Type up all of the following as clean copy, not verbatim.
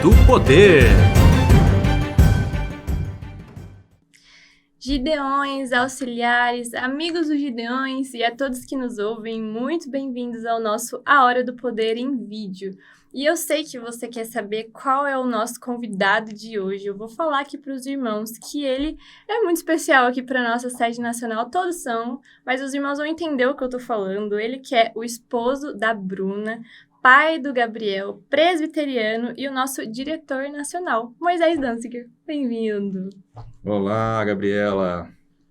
do Poder. Gideões, auxiliares, amigos dos Gideões e a todos que nos ouvem, muito bem-vindos ao nosso A Hora do Poder em vídeo. E eu sei que você quer saber qual é o nosso convidado de hoje. Eu vou falar aqui para os irmãos que ele é muito especial aqui para a nossa sede nacional. Todos são, mas os irmãos vão entender o que eu estou falando. Ele que é o esposo da Bruna, pai do Gabriel, presbiteriano e o nosso diretor nacional, Moisés Danziger. Bem-vindo! Olá, Gabriela.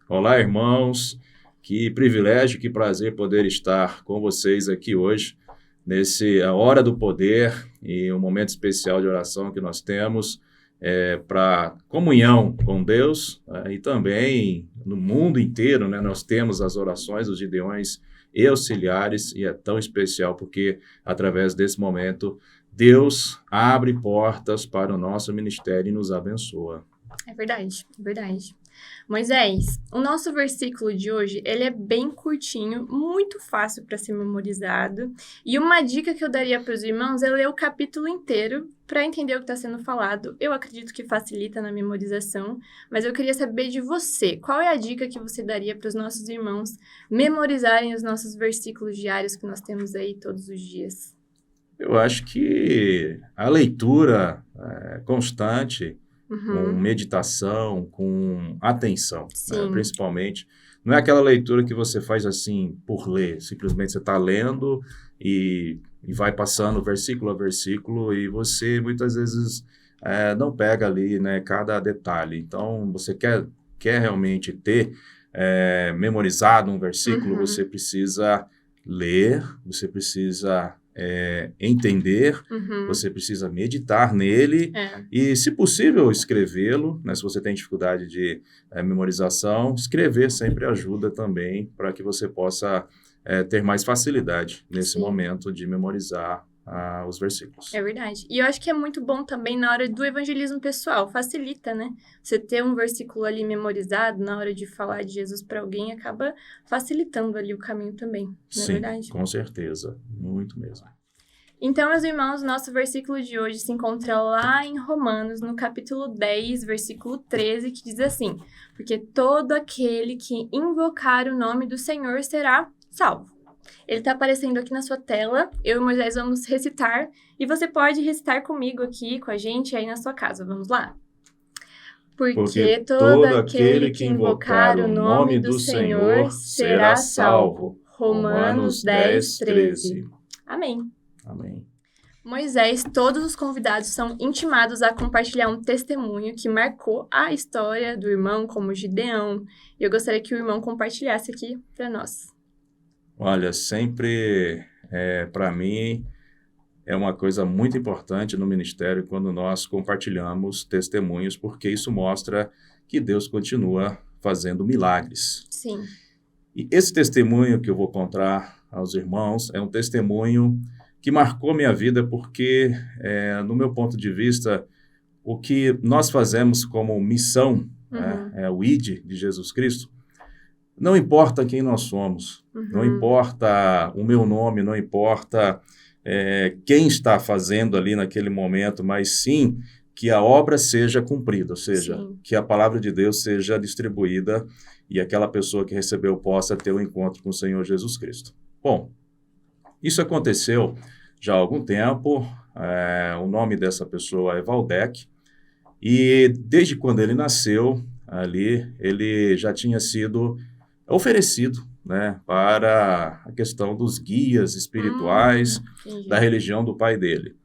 Olá, irmãos. Que privilégio, que prazer poder estar com vocês aqui hoje, nesse A Hora do Poder e um momento especial de oração que nós temos para comunhão com Deus e também no mundo inteiro, né, nós temos as orações dos Gideões e auxiliares e é tão especial porque através desse momento Deus abre portas para o nosso ministério e nos abençoa. É verdade, é verdade. Moisés, o nosso versículo de hoje, ele é bem curtinho, muito fácil para ser memorizado. E uma dica que eu daria para os irmãos é ler o capítulo inteiro para entender o que está sendo falado. Eu acredito que facilita na memorização, mas eu queria saber de você. Qual é a dica que você daria para os nossos irmãos memorizarem os nossos versículos diários que nós temos aí todos os dias? Eu acho que a leitura constante, com meditação, com atenção, né, principalmente. Não é aquela leitura que você faz assim por ler, simplesmente você está lendo e vai passando versículo a versículo e você muitas vezes não pega ali, né, cada detalhe. Então, você quer realmente ter memorizado um versículo, você precisa ler, você precisa entender, você precisa meditar nele e, se possível, escrevê-lo, né? Se você tem dificuldade de memorização, escrever sempre ajuda também para que você possa ter mais facilidade nesse momento de memorizar os versículos. É verdade. E eu acho que é muito bom também na hora do evangelismo pessoal. Facilita, né? Você ter um versículo ali memorizado na hora de falar de Jesus para alguém acaba facilitando ali o caminho também. Não é verdade? Sim, com certeza. Muito mesmo. Então, meus irmãos, nosso versículo de hoje se encontra lá em Romanos, no capítulo 10, versículo 13, que diz assim: porque todo aquele que invocar o nome do Senhor será salvo. Ele está aparecendo aqui na sua tela, eu e Moisés vamos recitar, e você pode recitar comigo aqui, com a gente, aí na sua casa. Vamos lá? Porque todo aquele que invocar o nome do Senhor será salvo. Romanos 10, 13. Amém. Amém. Moisés, todos os convidados são intimados a compartilhar um testemunho que marcou a história do irmão como Gideão. E eu gostaria que o irmão compartilhasse aqui para nós. Olha, sempre, para mim, é uma coisa muito importante no ministério quando nós compartilhamos testemunhos, porque isso mostra que Deus continua fazendo milagres. Sim. E esse testemunho que eu vou contar aos irmãos é um testemunho que marcou minha vida porque, no meu ponto de vista, o que nós fazemos como missão, o ID de Jesus Cristo, não importa quem nós somos, não importa o meu nome, não importa quem está fazendo ali naquele momento, mas sim que a obra seja cumprida, ou seja, que a palavra de Deus seja distribuída e aquela pessoa que recebeu possa ter um encontro com o Senhor Jesus Cristo. Bom, isso aconteceu já há algum tempo, o nome dessa pessoa é Valdec, e desde quando ele nasceu, ali, ele já tinha sido oferecido, né, para a questão dos guias espirituais da religião do pai dele.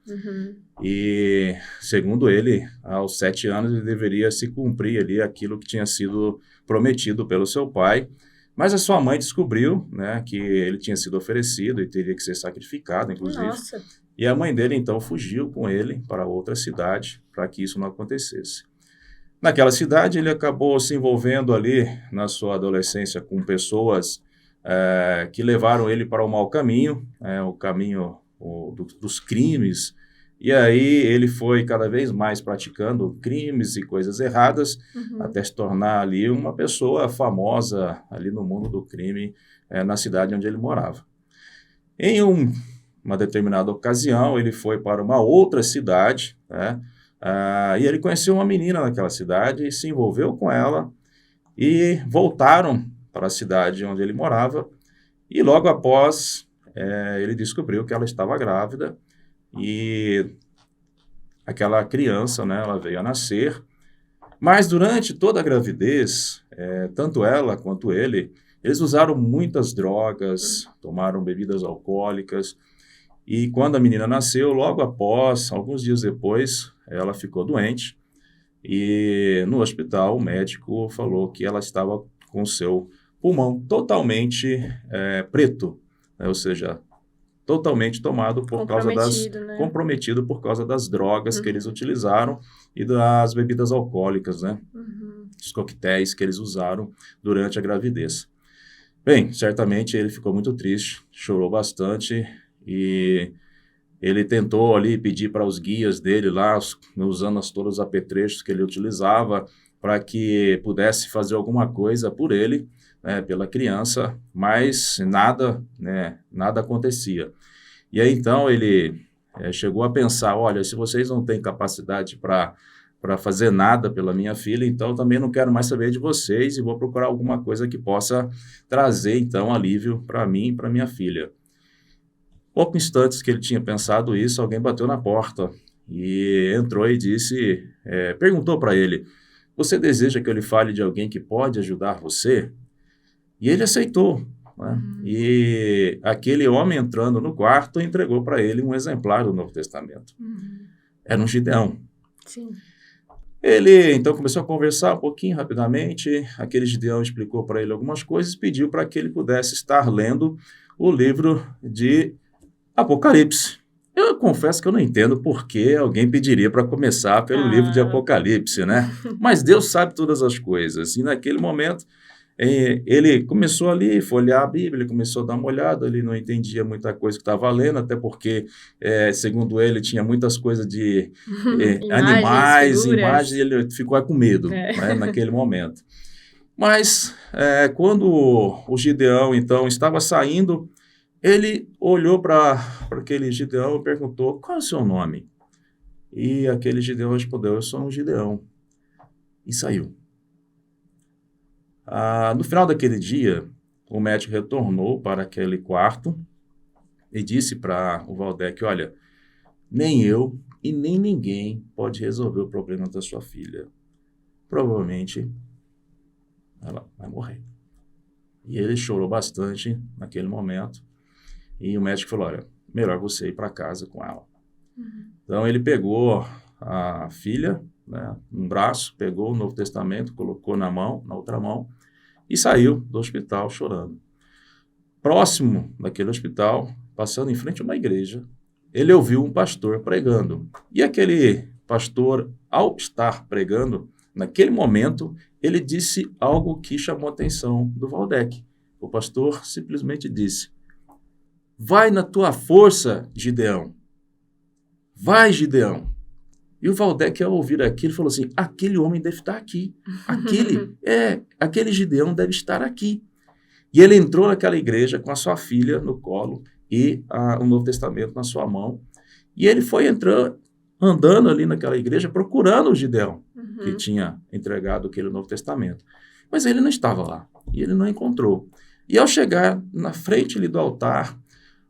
E, segundo ele, aos 7 anos ele deveria se cumprir ali aquilo que tinha sido prometido pelo seu pai, mas a sua mãe descobriu, né, que ele tinha sido oferecido e teria que ser sacrificado, inclusive. Nossa. E a mãe dele, então, fugiu com ele para outra cidade para que isso não acontecesse. Naquela cidade, ele acabou se envolvendo ali na sua adolescência com pessoas que levaram ele para o mau caminho, o caminho dos crimes. E aí ele foi cada vez mais praticando crimes e coisas erradas, até se tornar ali uma pessoa famosa ali no mundo do crime, na cidade onde ele morava. Em uma determinada ocasião, ele foi para uma outra cidade, né, E ele conheceu uma menina naquela cidade e se envolveu com ela e voltaram para a cidade onde ele morava. E logo após, ele descobriu que ela estava grávida e aquela criança, né, ela veio a nascer. Mas durante toda a gravidez, tanto ela quanto ele, eles usaram muitas drogas, tomaram bebidas alcoólicas. E quando a menina nasceu, logo após, alguns dias depois, ela ficou doente. E no hospital, o médico falou que ela estava com o seu pulmão totalmente preto, né? Ou seja, totalmente tomado por causa né? comprometido por causa das drogas que eles utilizaram e das bebidas alcoólicas, né? Os coquetéis que eles usaram durante a gravidez. Bem, certamente ele ficou muito triste, chorou bastante e ele tentou ali pedir para os guias dele lá, usando todos os apetrechos que ele utilizava, para que pudesse fazer alguma coisa por ele, né, pela criança, mas nada acontecia. E aí então ele chegou a pensar, olha, se vocês não têm capacidade para fazer nada pela minha filha, então eu também não quero mais saber de vocês e vou procurar alguma coisa que possa trazer então alívio para mim e para minha filha. Poucos instantes que ele tinha pensado isso, alguém bateu na porta e entrou e disse, perguntou para ele, você deseja que eu lhe fale de alguém que pode ajudar você? E ele aceitou, né? E aquele homem entrando no quarto entregou para ele um exemplar do Novo Testamento. Era um Gideão. Sim. Ele então começou a conversar um pouquinho rapidamente, aquele Gideão explicou para ele algumas coisas e pediu para que ele pudesse estar lendo o livro de Apocalipse. Eu confesso que eu não entendo por que alguém pediria para começar pelo livro de Apocalipse, né? Mas Deus sabe todas as coisas. E naquele momento, ele começou ali, folhear a Bíblia, ele começou a dar uma olhada, ele não entendia muita coisa que estava lendo, até porque, segundo ele, tinha muitas coisas de animais, imagens, e ele ficou com medo, né, naquele momento. Mas, quando o Gideão, então, estava saindo, ele olhou para aquele Gideão e perguntou, qual é o seu nome? E aquele Gideão respondeu, eu sou um Gideão. E saiu. No final daquele dia, o médico retornou para aquele quarto e disse para o Valdec, olha, nem eu e nem ninguém pode resolver o problema da sua filha. Provavelmente ela vai morrer. E ele chorou bastante naquele momento. E o médico falou, olha, melhor você ir para casa com ela. Então ele pegou a filha, né, um braço, pegou o Novo Testamento, colocou na outra mão, e saiu do hospital chorando. Próximo daquele hospital, passando em frente a uma igreja, ele ouviu um pastor pregando. E aquele pastor, ao estar pregando, naquele momento, ele disse algo que chamou a atenção do Valdec. O pastor simplesmente disse, vai na tua força, Gideão. Vai, Gideão. E o Valdec, ao ouvir aquilo, falou assim, aquele homem deve estar aqui. Aquele Gideão deve estar aqui. E ele entrou naquela igreja com a sua filha no colo e o Novo Testamento na sua mão. E ele foi andando ali naquela igreja procurando o Gideão, que tinha entregado aquele Novo Testamento. Mas ele não estava lá. E ele não encontrou. E ao chegar na frente ali do altar,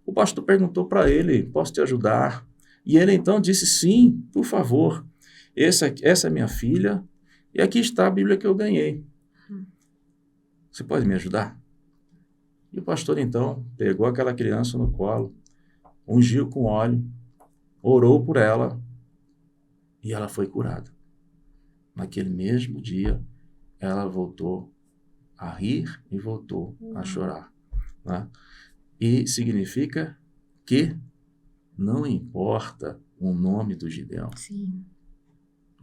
o pastor perguntou para ele, posso te ajudar? E ele então disse, sim, por favor, essa é minha filha, e aqui está a Bíblia que eu ganhei. Você pode me ajudar? E o pastor então pegou aquela criança no colo, ungiu com óleo, orou por ela, e ela foi curada. Naquele mesmo dia, ela voltou a rir e voltou a chorar. Né? E significa que não importa o nome do Gideão. Sim.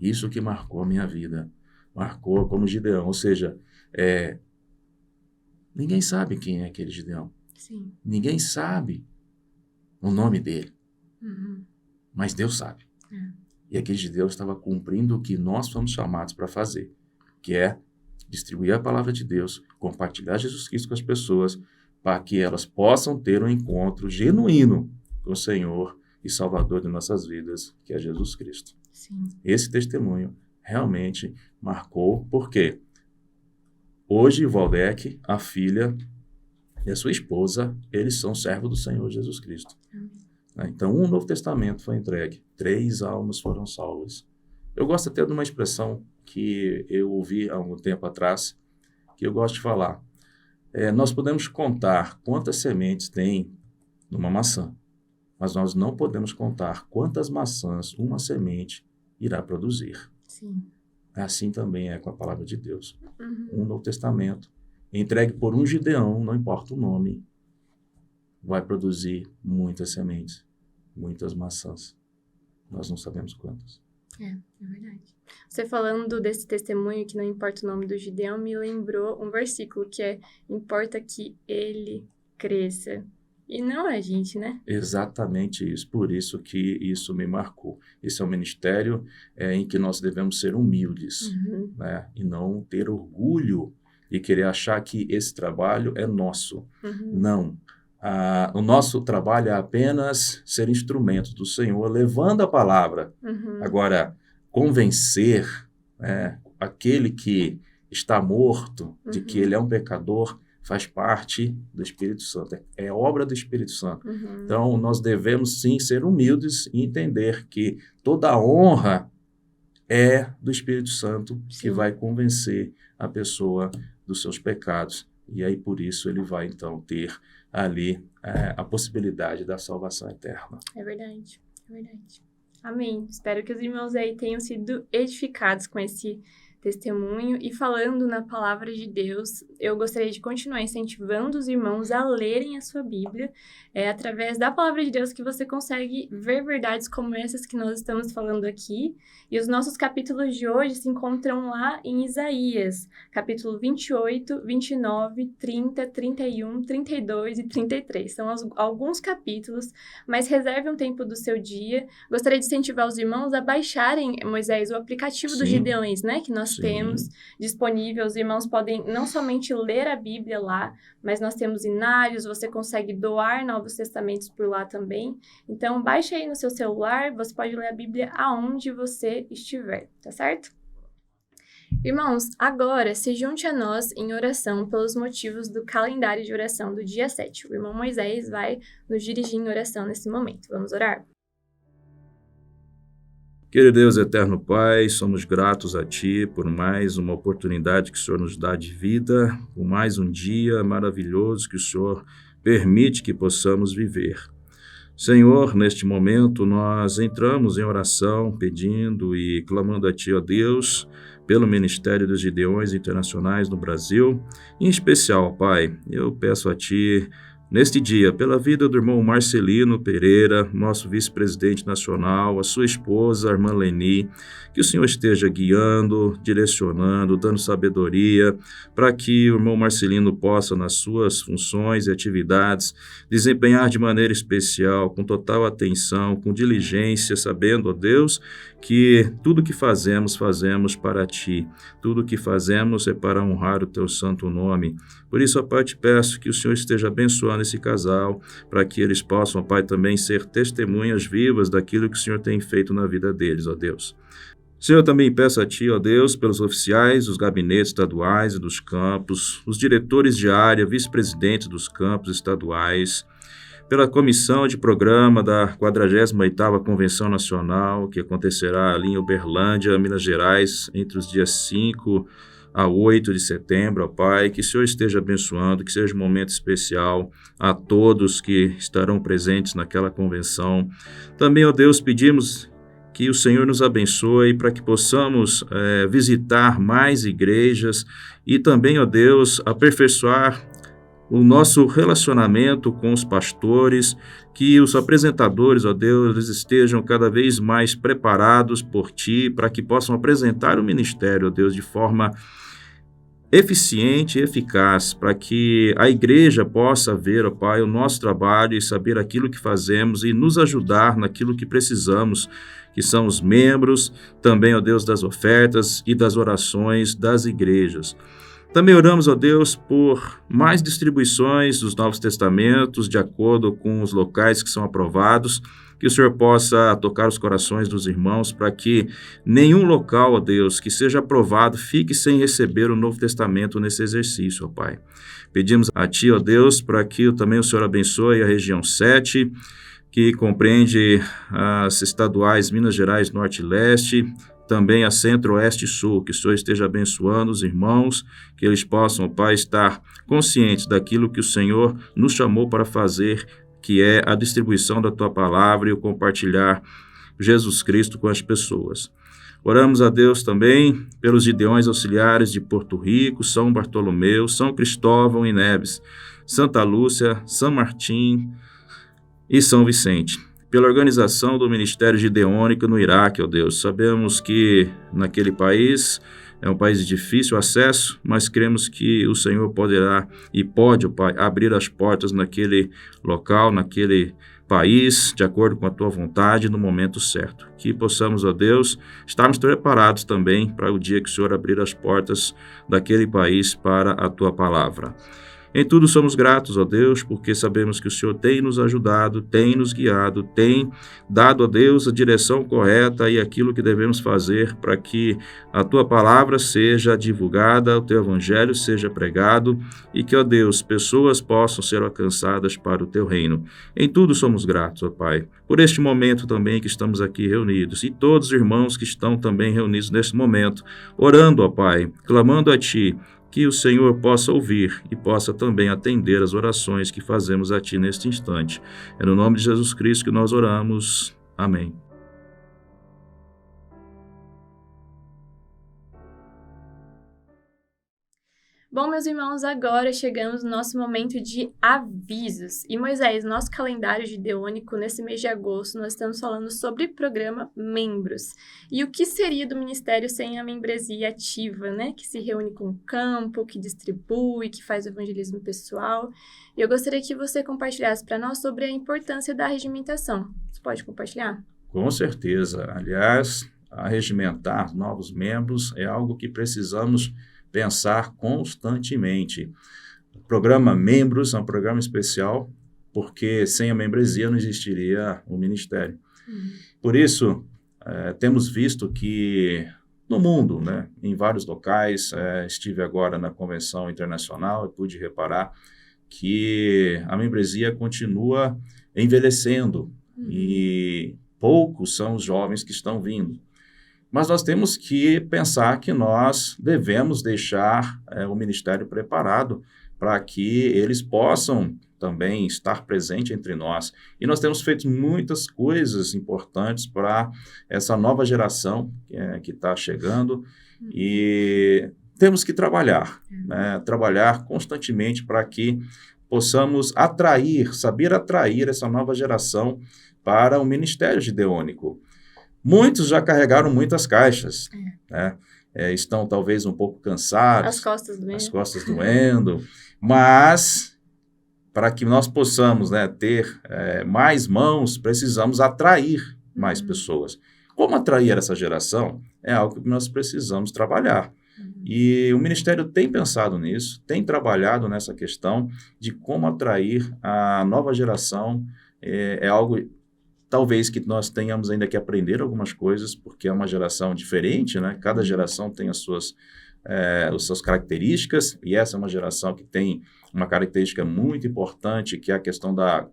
Isso que marcou a minha vida. Marcou como Gideão. Ou seja, ninguém sabe quem é aquele Gideão. Sim. Ninguém sabe o nome dele. Mas Deus sabe. E aquele Gideão estava cumprindo o que nós fomos chamados para fazer, que é distribuir a palavra de Deus, compartilhar Jesus Cristo com as pessoas, para que elas possam ter um encontro genuíno com o Senhor e Salvador de nossas vidas, que é Jesus Cristo. Sim. Esse testemunho realmente marcou, porque hoje Valdec, a filha e a sua esposa, eles são servos do Senhor Jesus Cristo. Então, um Novo Testamento foi entregue, 3 almas foram salvas. Eu gosto até de uma expressão que eu ouvi há algum tempo atrás, que eu gosto de falar. Nós podemos contar quantas sementes tem numa maçã, mas nós não podemos contar quantas maçãs uma semente irá produzir. Sim. Assim também é com a palavra de Deus. Uhum. Um Novo Testamento, entregue por um Gideão, não importa o nome, vai produzir muitas sementes, muitas maçãs. Nós não sabemos quantas. É verdade. Você falando desse testemunho, que não importa o nome do Gideão, me lembrou um versículo que importa que ele cresça. E não a gente, né? Exatamente isso. Por isso que isso me marcou. Esse é um ministério em que nós devemos ser humildes, né? E não ter orgulho e querer achar que esse trabalho é nosso. Não. O nosso trabalho é apenas ser instrumento do Senhor, levando a palavra. Agora, convencer aquele que está morto de que ele é um pecador faz parte do Espírito Santo, é obra do Espírito Santo. Então, nós devemos sim ser humildes e entender que toda a honra é do Espírito Santo, que vai convencer a pessoa dos seus pecados. E aí, por isso, ele vai, então, ter ali a possibilidade da salvação eterna. É verdade. Amém. Espero que os irmãos aí tenham sido edificados com esse testemunho. E falando na palavra de Deus, eu gostaria de continuar incentivando os irmãos a lerem a sua Bíblia. É através da palavra de Deus que você consegue ver verdades como essas que nós estamos falando aqui. E os nossos capítulos de hoje se encontram lá em Isaías, capítulo 28, 29, 30, 31, 32 e 33. São alguns capítulos, mas reserve um tempo do seu dia. Gostaria de incentivar os irmãos a baixarem, Moisés, o aplicativo dos Gideões, né, que nós temos disponível. Os irmãos podem não somente ler a Bíblia lá, mas nós temos inários, você consegue doar Novos Testamentos por lá também. Então, baixe aí no seu celular, você pode ler a Bíblia aonde você estiver, tá certo? Irmãos, agora se junte a nós em oração pelos motivos do calendário de oração do dia 7. O irmão Moisés vai nos dirigir em oração nesse momento. Vamos orar? Querido Deus, eterno Pai, somos gratos a Ti por mais uma oportunidade que o Senhor nos dá de vida, por mais um dia maravilhoso que o Senhor permite que possamos viver. Senhor, neste momento nós entramos em oração, pedindo e clamando a Ti, ó Deus, pelo Ministério dos Gideões Internacionais no Brasil. Em especial, Pai, eu peço a Ti, neste dia, pela vida do irmão Marcelino Pereira, nosso vice-presidente nacional, a sua esposa, a irmã Leni, que o Senhor esteja guiando, direcionando, dando sabedoria, para que o irmão Marcelino possa, nas suas funções e atividades, desempenhar de maneira especial, com total atenção, com diligência, sabendo, ó Deus, que tudo que fazemos, fazemos para Ti. Tudo que fazemos é para honrar o Teu santo nome. Por isso, ó Pai, te peço que o Senhor esteja abençoando esse casal, para que eles possam, ó Pai, também ser testemunhas vivas daquilo que o Senhor tem feito na vida deles, ó Deus. Senhor, eu também peço a Ti, ó Deus, pelos oficiais dos gabinetes estaduais e dos campos, os diretores de área, vice-presidentes dos campos estaduais, pela comissão de programa da 48ª Convenção Nacional, que acontecerá ali em Uberlândia, Minas Gerais, entre os dias 5 a 8 de setembro, ó Pai, que o Senhor esteja abençoando, que seja um momento especial a todos que estarão presentes naquela convenção. Também, ó Deus, pedimos que o Senhor nos abençoe para que possamos visitar mais igrejas e também, ó Deus, aperfeiçoar o nosso relacionamento com os pastores, que os apresentadores, ó Deus, eles estejam cada vez mais preparados por Ti para que possam apresentar o ministério, ó Deus, de forma eficiente e eficaz, para que a igreja possa ver, ó Pai, o nosso trabalho e saber aquilo que fazemos e nos ajudar naquilo que precisamos, que são os membros, também, ó Deus, das ofertas e das orações das igrejas. Também oramos, ó Deus, por mais distribuições dos Novos Testamentos, de acordo com os locais que são aprovados, que o Senhor possa tocar os corações dos irmãos, para que nenhum local, ó Deus, que seja aprovado, fique sem receber o Novo Testamento nesse exercício, ó Pai. Pedimos a Ti, ó Deus, para que também o Senhor abençoe a região 7, que compreende as estaduais Minas Gerais, Norte e Leste, também a Centro-Oeste e Sul, que o Senhor esteja abençoando os irmãos, que eles possam, Pai, estar conscientes daquilo que o Senhor nos chamou para fazer, que é a distribuição da Tua Palavra e o compartilhar Jesus Cristo com as pessoas. Oramos a Deus também pelos Gideões Auxiliares de Porto Rico, São Bartolomeu, São Cristóvão e Neves, Santa Lúcia, São Martim e São Vicente. Pela organização do Ministério Gideônico no Iraque, ó Deus. Sabemos que naquele país é um país de difícil acesso, mas cremos que o Senhor poderá e pode, ó Pai, abrir as portas naquele local, naquele país, de acordo com a Tua vontade, no momento certo. Que possamos, ó Deus, estarmos preparados também para o dia que o Senhor abrir as portas daquele país para a Tua Palavra. Em tudo somos gratos, ó Deus, porque sabemos que o Senhor tem nos ajudado, tem nos guiado, tem dado a Deus a direção correta e aquilo que devemos fazer para que a Tua Palavra seja divulgada, o Teu Evangelho seja pregado e que, ó Deus, pessoas possam ser alcançadas para o Teu reino. Em tudo somos gratos, ó Pai, por este momento também que estamos aqui reunidos e todos os irmãos que estão também reunidos neste momento, orando, ó Pai, clamando a Ti, que o Senhor possa ouvir e possa também atender as orações que fazemos a Ti neste instante. É no nome de Jesus Cristo que nós oramos. Amém. Bom, meus irmãos, agora chegamos no nosso momento de avisos. E Moisés, nosso calendário gideônico, nesse mês de agosto, nós estamos falando sobre o programa Membros. E o que seria do ministério sem a membresia ativa, né? Que se reúne com o campo, que distribui, que faz o evangelismo pessoal. E eu gostaria que você compartilhasse para nós sobre a importância da regimentação. Você pode compartilhar? Com certeza. Aliás, regimentar novos membros é algo que precisamos pensar constantemente. O programa Membros é um programa especial, porque sem a membresia não existiria o ministério. Por isso, temos visto que no mundo, né, em vários locais, estive agora na Convenção Internacional e pude reparar que a membresia continua envelhecendo e poucos são os jovens que estão vindo. Mas nós temos que pensar que nós devemos deixar o ministério preparado para que eles possam também estar presentes entre nós. E nós temos feito muitas coisas importantes para essa nova geração que está chegando e temos que trabalhar, né? Trabalhar constantemente para que possamos saber atrair essa nova geração para o ministério gideônico. Muitos já carregaram muitas caixas, né? Estão talvez um pouco cansados. As costas doendo. Mas, para que nós possamos, né, ter mais mãos, precisamos atrair mais pessoas. Como atrair essa geração? É algo que nós precisamos trabalhar. E o Ministério tem pensado nisso, tem trabalhado nessa questão de como atrair a nova geração. É algo talvez que nós tenhamos ainda que aprender algumas coisas, porque é uma geração diferente, né? Cada geração tem as suas características, e essa é uma geração que tem uma característica muito importante, que é a questão da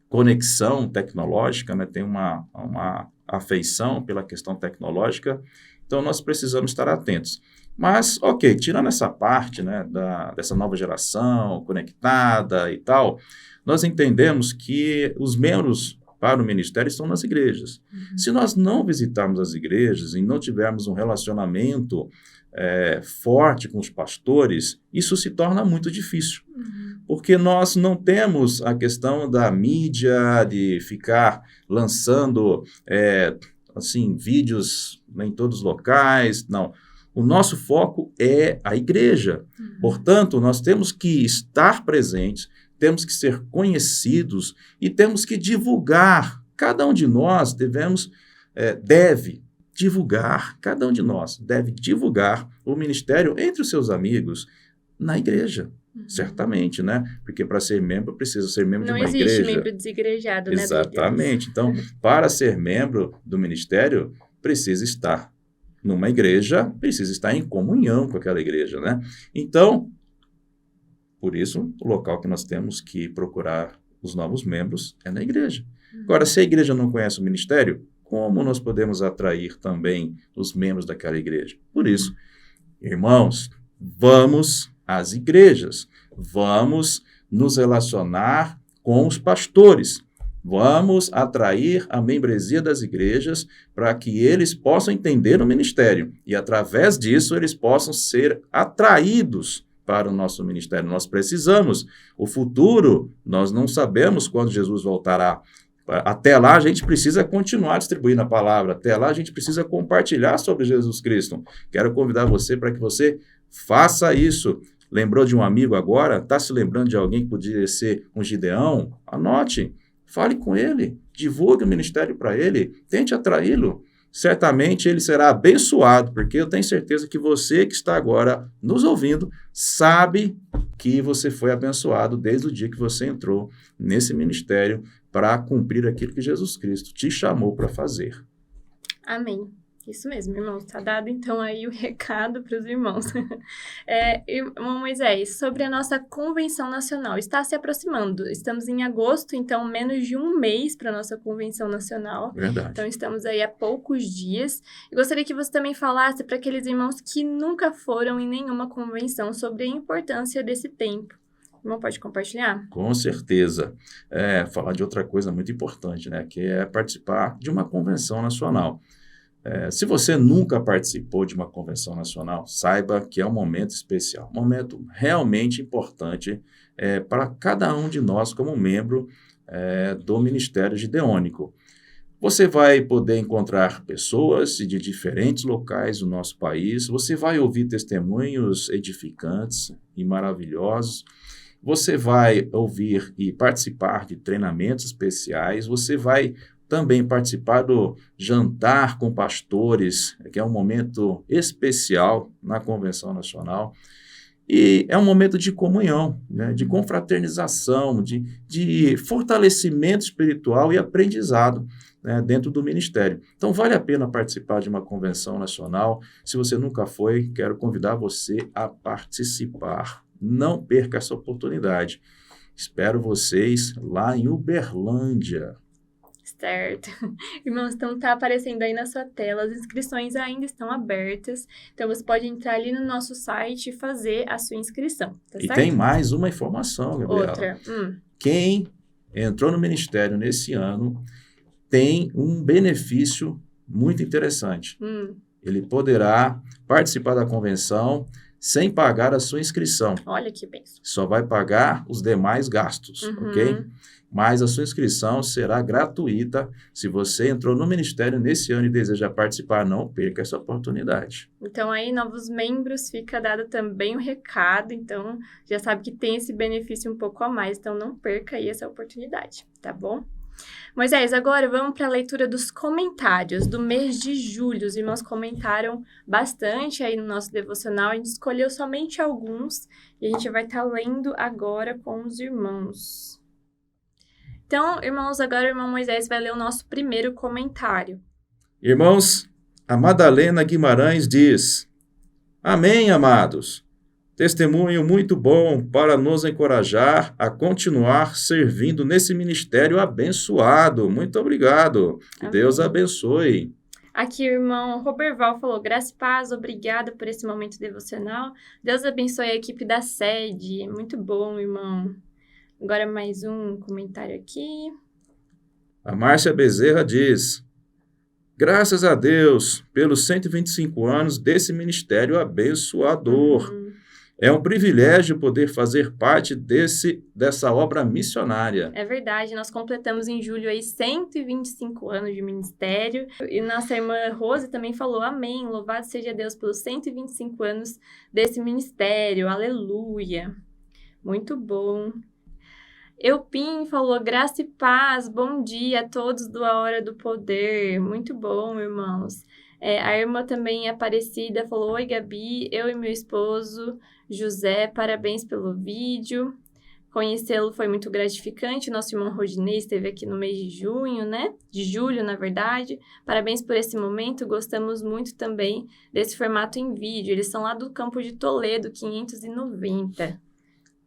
conexão tecnológica, né? Tem uma afeição pela questão tecnológica, então nós precisamos estar atentos. Mas, ok, tirando essa parte, né, dessa nova geração conectada e tal, nós entendemos que os membros para o ministério estão nas igrejas. Se nós não visitarmos as igrejas e não tivermos um relacionamento forte com os pastores, isso se torna muito difícil. Porque nós não temos a questão da mídia, de ficar lançando vídeos em todos os locais, não. O nosso foco é a igreja. Portanto, nós temos que estar presentes, temos que ser conhecidos e temos que divulgar. Cada um de nós deve divulgar, cada um de nós deve divulgar o ministério entre os seus amigos, Na igreja, certamente, né? Porque para ser membro, precisa ser membro de uma igreja. Não existe membro desigrejado, né? Exatamente. Então, para ser membro do ministério, precisa estar numa igreja, precisa estar em comunhão com aquela igreja, né? Então, por isso, o local que nós temos que procurar os novos membros é na igreja. Agora, se a igreja não conhece o ministério, como nós podemos atrair também os membros daquela igreja? Por isso, irmãos, vamos às igrejas, vamos nos relacionar com os pastores, vamos atrair a membresia das igrejas para que eles possam entender o ministério e, através disso, eles possam ser atraídos para o nosso ministério. Nós precisamos. O futuro, nós não sabemos quando Jesus voltará. Até lá, a gente precisa continuar distribuindo a palavra. Até lá, a gente precisa compartilhar sobre Jesus Cristo. Quero convidar você para que você faça isso. Lembrou de um amigo agora? Está se lembrando de alguém que podia ser um Gideão? Anote. Fale com ele. Divulgue o ministério para ele. Tente atraí-lo. Certamente ele será abençoado, porque eu tenho certeza que você que está agora nos ouvindo sabe que você foi abençoado desde o dia que você entrou nesse ministério para cumprir aquilo que Jesus Cristo te chamou para fazer. Amém. Isso mesmo, irmãos. Está dado, então, aí o recado para os irmãos. Irmão Moisés, sobre a nossa convenção nacional, está se aproximando. Estamos em agosto, então, menos de um mês para a nossa convenção nacional. Verdade. Então, estamos aí há poucos dias. E gostaria que você também falasse para aqueles irmãos que nunca foram em nenhuma convenção sobre a importância desse tempo. Irmão, pode compartilhar? Com certeza. Falar de outra coisa muito importante, né? Que é participar de uma convenção nacional. Se você nunca participou de uma convenção nacional, saiba que é um momento especial, um momento realmente importante para cada um de nós como membro do Ministério Gideônico. Você vai poder encontrar pessoas de diferentes locais do nosso país, você vai ouvir testemunhos edificantes e maravilhosos, você vai ouvir e participar de treinamentos especiais, você vai também participar do jantar com pastores, que é um momento especial na Convenção Nacional. E é um momento de comunhão, né, de confraternização, de fortalecimento espiritual e aprendizado, né, dentro do ministério. Então, vale a pena participar de uma Convenção Nacional. Se você nunca foi, quero convidar você a participar. Não perca essa oportunidade. Espero vocês lá em Uberlândia. Certo. Irmãos, então tá aparecendo aí na sua tela, as inscrições ainda estão abertas, então você pode entrar ali no nosso site e fazer a sua inscrição, tá certo? E tem mais uma informação, Gabriela. Outra. Quem entrou no ministério nesse ano tem um benefício muito interessante. Ele poderá participar da convenção sem pagar a sua inscrição. Olha que bênção. Só vai pagar os demais gastos, ok? Mas a sua inscrição será gratuita. Se você entrou no ministério nesse ano e deseja participar, não perca essa oportunidade. Então, aí, novos membros, fica dado também o recado. Então, já sabe que tem esse benefício um pouco a mais. Então, não perca aí essa oportunidade, tá bom? Moisés, agora vamos para a leitura dos comentários do mês de julho. Os irmãos comentaram bastante aí no nosso devocional. A gente escolheu somente alguns e a gente vai estar lendo agora com os irmãos. Então, irmãos, agora o irmão Moisés vai ler o nosso primeiro comentário. Irmãos, a Madalena Guimarães diz: Amém, amados. Testemunho muito bom para nos encorajar a continuar servindo nesse ministério abençoado. Muito obrigado. Que Amém. Deus abençoe. Aqui o irmão Roberval falou: graça e paz, obrigada por esse momento devocional. Deus abençoe a equipe da sede. Muito bom, irmão. Agora mais um comentário aqui. A Márcia Bezerra diz: graças a Deus pelos 125 anos desse ministério abençoador. É um privilégio poder fazer parte dessa obra missionária. É verdade, nós completamos em julho aí 125 anos de ministério. E nossa irmã Rose também falou: amém, louvado seja Deus pelos 125 anos desse ministério, aleluia. Muito bom. Eupim falou: graça e paz, bom dia a todos do A Hora do Poder. Muito bom, irmãos. A irmã também Aparecida falou: oi, Gabi, eu e meu esposo José, parabéns pelo vídeo. Conhecê-lo foi muito gratificante. Nosso irmão Rodinei esteve aqui no mês de junho, né? De julho, na verdade. Parabéns por esse momento. Gostamos muito também desse formato em vídeo. Eles são lá do campo de Toledo, 590.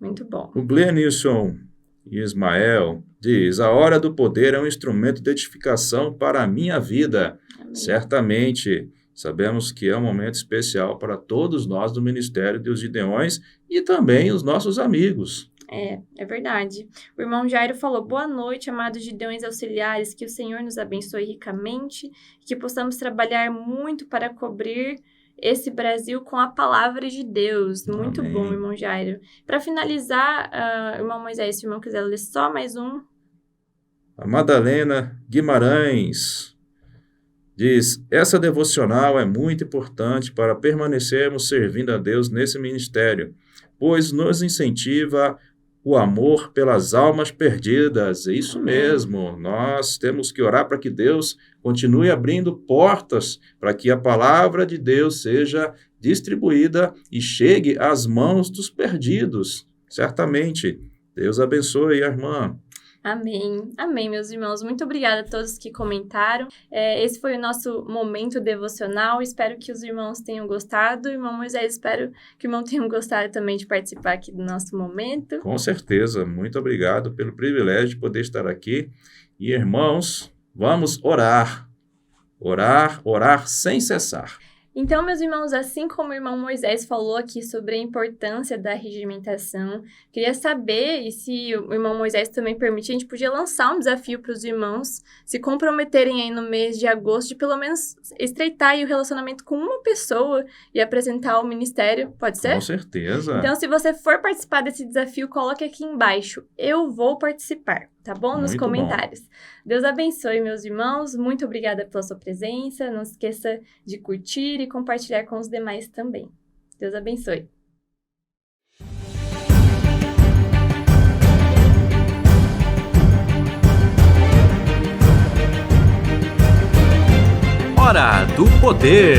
Muito bom. O Glenilson Ismael diz: a hora do poder é um instrumento de edificação para a minha vida. Amém. Certamente, sabemos que é um momento especial para todos nós do Ministério dos Gideões e também os nossos amigos. É verdade. O irmão Jairo falou: boa noite, amados Gideões auxiliares, que o Senhor nos abençoe ricamente, que possamos trabalhar muito para cobrir esse Brasil com a palavra de Deus. Muito Amém. bom, irmão Jairo. Para finalizar, irmão Moisés, se o irmão quiser ler só mais um. A Madalena Guimarães diz: essa devocional é muito importante para permanecermos servindo a Deus nesse ministério, pois nos incentiva o amor pelas almas perdidas. É isso mesmo, nós temos que orar para que Deus continue abrindo portas para que a palavra de Deus seja distribuída e chegue às mãos dos perdidos. Certamente. Deus abençoe a irmã. Amém. Amém, meus irmãos. Muito obrigada a todos que comentaram. Esse foi o nosso momento devocional. Espero que os irmãos tenham gostado. Irmão Moisés, espero que o irmão tenham gostado também de participar aqui do nosso momento. Com certeza. Muito obrigado pelo privilégio de poder estar aqui. E, irmãos, vamos orar. Orar sem cessar. Então, meus irmãos, assim como o irmão Moisés falou aqui sobre a importância da regimentação, queria saber, e se o irmão Moisés também permitir, a gente podia lançar um desafio para os irmãos se comprometerem aí no mês de agosto de pelo menos estreitar aí o relacionamento com uma pessoa e apresentar o ministério, pode ser? Com certeza. Então, se você for participar desse desafio, coloque aqui embaixo, eu vou participar, tá bom? Nos Muito comentários. bom. Deus abençoe, meus irmãos. Muito obrigada pela sua presença. Não se esqueça de curtir e compartilhar com os demais também. Deus abençoe. Hora do Poder.